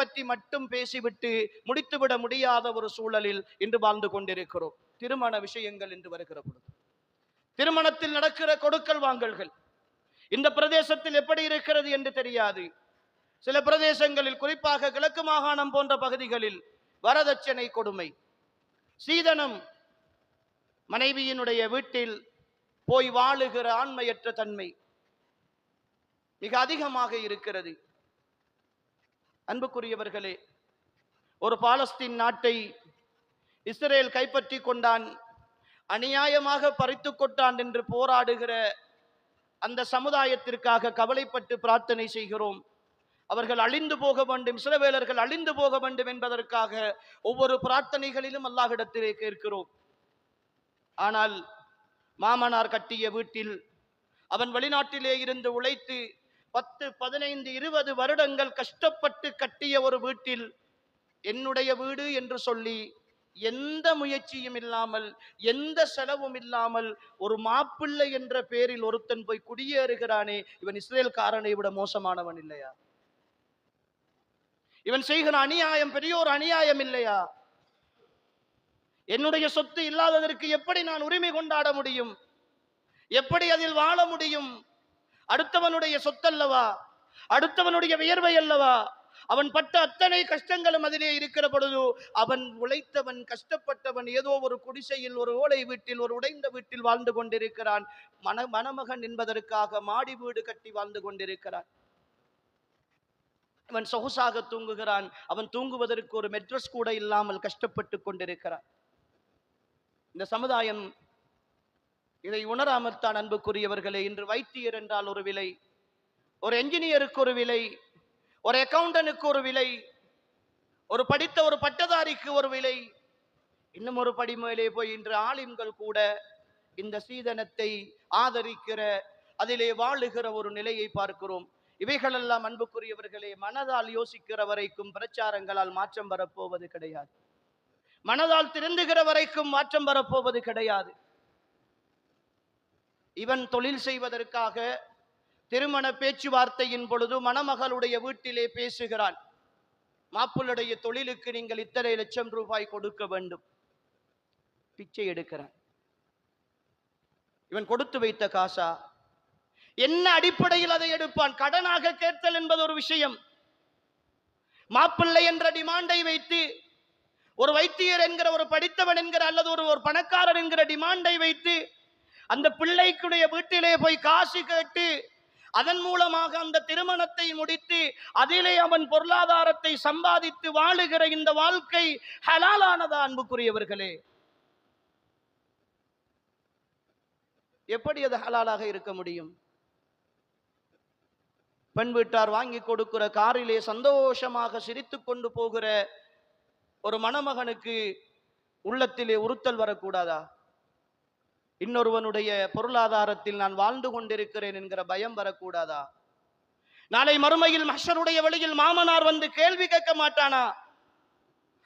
பற்றி மட்டும் பேசிவிட்டு முடித்துவிட முடியாத ஒரு சூழலில் இன்று வாழ்ந்து கொண்டிருக்கிறோம். திருமண விஷயங்கள் என்று வருகிற பொழுது, திருமணத்தில் நடக்கிற கொடுக்கல் வாங்கல்கள் இந்த பிரதேசத்தில் எப்படி இருக்கிறது என்று தெரியாது. சில பிரதேசங்களில், குறிப்பாக கிழக்கு மாகாணம் போன்ற பகுதிகளில் வரதட்சணை கொடுமை, சீதனம், மனைவியினுடைய வீட்டில் போய் வாழுகிற ஆண்மையற்ற தன்மை மிக அதிகமாக இருக்கிறது. அன்புக்குரியவர்களே, ஒரு பாலஸ்தீன் நாட்டை இஸ்ரேல் கைப்பற்றி கொண்டான், அநியாயமாக பறித்து கொண்டான் என்று போராடுகிற அந்த சமுதாயத்திற்காக கவலைப்பட்டு பிரார்த்தனை செய்கிறோம். அவர்கள் அழிந்து போக வேண்டும், இஸ்ரவேலர்கள் அழிந்து போக வேண்டும் என்பதற்காக ஒவ்வொரு பிரார்த்தனைகளிலும் அல்லாஹ்விடத்திலே கேட்கிறோம். ஆனால் மாமனார் கட்டிய வீட்டில், அவன் வெளிநாட்டிலே இருந்து உழைத்து 10, 15, 20 வருடங்கள் கஷ்டப்பட்டு கட்டிய ஒரு வீட்டில் என்னுடைய வீடு என்று சொல்லி எந்த முயற்சியும் இல்லாமல், எந்த செலவும் இல்லாமல் ஒரு மாப்பிள்ளை என்ற பேரில் ஒருத்தன் போய் குடியேறுகிறானே, இவன் இஸ்ரேல்காரனை விட மோசமானவன் இல்லையா? இவன் செய்கிற அநியாயம் பெரியோர் அநியாயம் இல்லையா? என்னுடைய சொத்து இல்லாததற்கு எப்படி நான் உரிமை கொண்டாட முடியும்? எப்படி அதில் வாழ முடியும்? அடுத்தவனுடைய சொத்தல்லவா, அடுத்தவனுடைய வியர்வை அல்லவா? அவன் பட்ட அத்தனை கஷ்டங்களும் அதிலே இருக்கிற பொழுது, அவன் உழைத்தவன், கஷ்டப்பட்டவன் ஏதோ ஒரு குடிசையில், ஒரு ஓலை வீட்டில், ஒரு உடைந்த வீட்டில் வாழ்ந்து கொண்டிருக்கிறான். மணமகன் என்பதற்காக மாடி வீடு கட்டி வாழ்ந்து கொண்டிருக்கிறான். அவன் சொகுசாக தூங்குகிறான். அவன் தூங்குவதற்கு ஒரு மெட்ரஸ் கூட இல்லாமல் கஷ்டப்பட்டு கொண்டிருக்கிறான். இந்த சமுதாயம் இதை உணராமல் தான் அன்புக்குரியவர்களே, இன்று வைத்தியர் என்றால் ஒரு விலை, ஒரு என்ஜினியருக்கு ஒரு விலை, ஒரு அக்கவுண்டனுக்கு ஒரு விலை, ஒரு படித்த ஒரு பட்டதாரிக்கு ஒரு விலை, இன்னும் ஒரு படி மேலே போய் இன்று ஆலிம்கள் கூட இந்த சீதனத்தை ஆதரிக்கிற, அதிலே வாழுகிற ஒரு நிலையை பார்க்கிறோம். இவைகளெல்லாம் அன்புக்குரியவர்களே, மனதால் யோசிக்கிற வரைக்கும் பிரச்சாரங்களால் மாற்றம் வரப்போவது கிடையாது. மனதால் திருந்துகிற வரைக்கும் மாற்றம் வரப்போவது கிடையாது. இவன் தொழில் செய்வதற்காக திருமண பேச்சுவார்த்தையின் பொழுது மணமகளுடைய வீட்டிலே பேசுகிறான். மாப்பிள்ளுடைய தொழிலுக்கு நீங்கள் இத்தனை லட்சம் ரூபாய் கொடுக்க வேண்டும். பிச்சை எடுக்கிறான். இவன் கொடுத்து வைத்த காசா? என்ன அடிப்படையில் அதை எடுப்பான்? கடனாக கேட்டல் என்பது ஒரு விஷயம். மாப்பிள்ளை என்ற டிமாண்டை வைத்து, ஒரு வைத்தியர் என்கிற, ஒரு படித்தவன் என்கிற, அல்லது ஒரு பணக்காரர் என்கிற டிமாண்டை வைத்து அந்த பிள்ளைக்குடைய வீட்டிலே போய் காசு கேட்டு அதன் மூலமாக அந்த திருமணத்தை முடித்து அதிலே அவன் பொருளாதாரத்தை சம்பாதித்து வாழுகிற இந்த வாழ்க்கை ஹலாலானதா அன்புக்குரியவர்களே? எப்படி அது ஹலாலாக இருக்க முடியும்? பெண் வீட்டார் வாங்கி கொடுக்கிற காரிலே சந்தோஷமாக சிரித்து கொண்டு போகிற ஒரு மணமகனுக்கு உள்ளத்திலே உறுத்தல் வரக்கூடாதா? இன்னொருவனுடைய பொருளாதாரத்தில் நான் வாழ்ந்து கொண்டிருக்கிறேன் என்கிற பயம் வரக்கூடாதா? நாளை மறுமையில் மஹ்ஷருடைய வழியில் மாமனார் வந்து கேள்வி கேட்க மாட்டானா?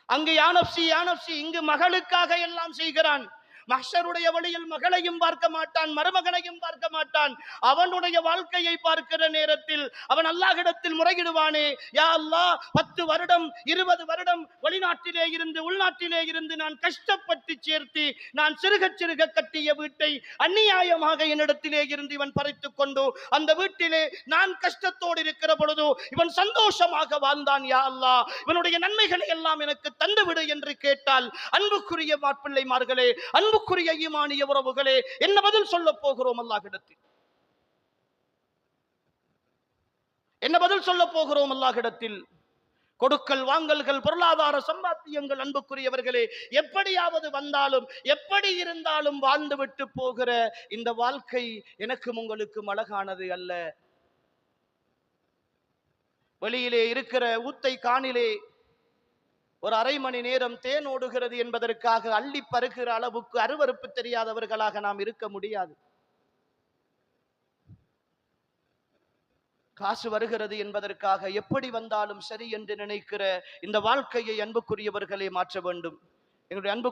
அங்கு யானப்சி யானப்சி, இங்கு மகளுக்காக எல்லாம் செய்கிறான். மஹ்ஷருடைய வழியில் மகளையும் பார்க்க மாட்டான், மருமகனையும் பார்க்க மாட்டான். அவனுடைய வாழ்க்கையை பார்க்கிற நேரத்தில் அவன் அல்லாஹ்விடத்தில் முறையிடுவானே, யா அல்லாஹ், 10 வருடம் 20 வருடம் வெளிநாட்டிலே இருந்து உள்நாட்டிலே இருந்து நான் கஷ்டப்பட்டு சேர்த்து நான் சிறுக சிறுக கட்டிய வீட்டை அநியாயமாக என்னிடத்திலே இருந்து இவன் பறித்துக் கொண்டு அந்த வீட்டிலே நான் கஷ்டத்தோடு இருக்கிற பொழுது இவன் சந்தோஷமாக வாழ்ந்தான். யா அல்லாஹ், இவனுடைய நன்மைகளை எல்லாம் எனக்கு தந்துவிடு என்று கேட்டால், அன்புக்குரிய மாப்பிள்ளைமார்களே, அன்புக்குரிய ஈமானிய உறவுகளே, என்ன பதில் சொல்ல போகிறோம் அல்லாஹ்விடத்தில்? என்ன பதில் சொல்ல போகிறோம் அல்லாஹ்விடத்தில்? கொடுக்கல் வாங்கல்கள், பொருளாதார சம்பாத்தியங்கள் அன்புக்குரியவர்களே எப்படியாவது வந்தாலும் எப்படி இருந்தாலும் வாழ்ந்துவிட்டு போகிற இந்த வாழ்க்கை எனக்கும் உங்களுக்கும் அழகானது அல்ல. வெளியிலே இருக்கிற ஊத்தை காணிலே ஒரு அரை மணி நேரம் தேன் ஓடுகிறது என்பதற்காக அள்ளி பருகிற அளவுக்கு அருவருப்பு தெரியாதவர்களாக நாம் இருக்க முடியாது. காசு வருகிறது என்பதற்காக எப்படி வந்தாலும் சரி என்று நினைக்கிற இந்த வாழ்க்கையை அன்புக்குரியவர்களே மாற்ற வேண்டும். என்னுடைய அன்பு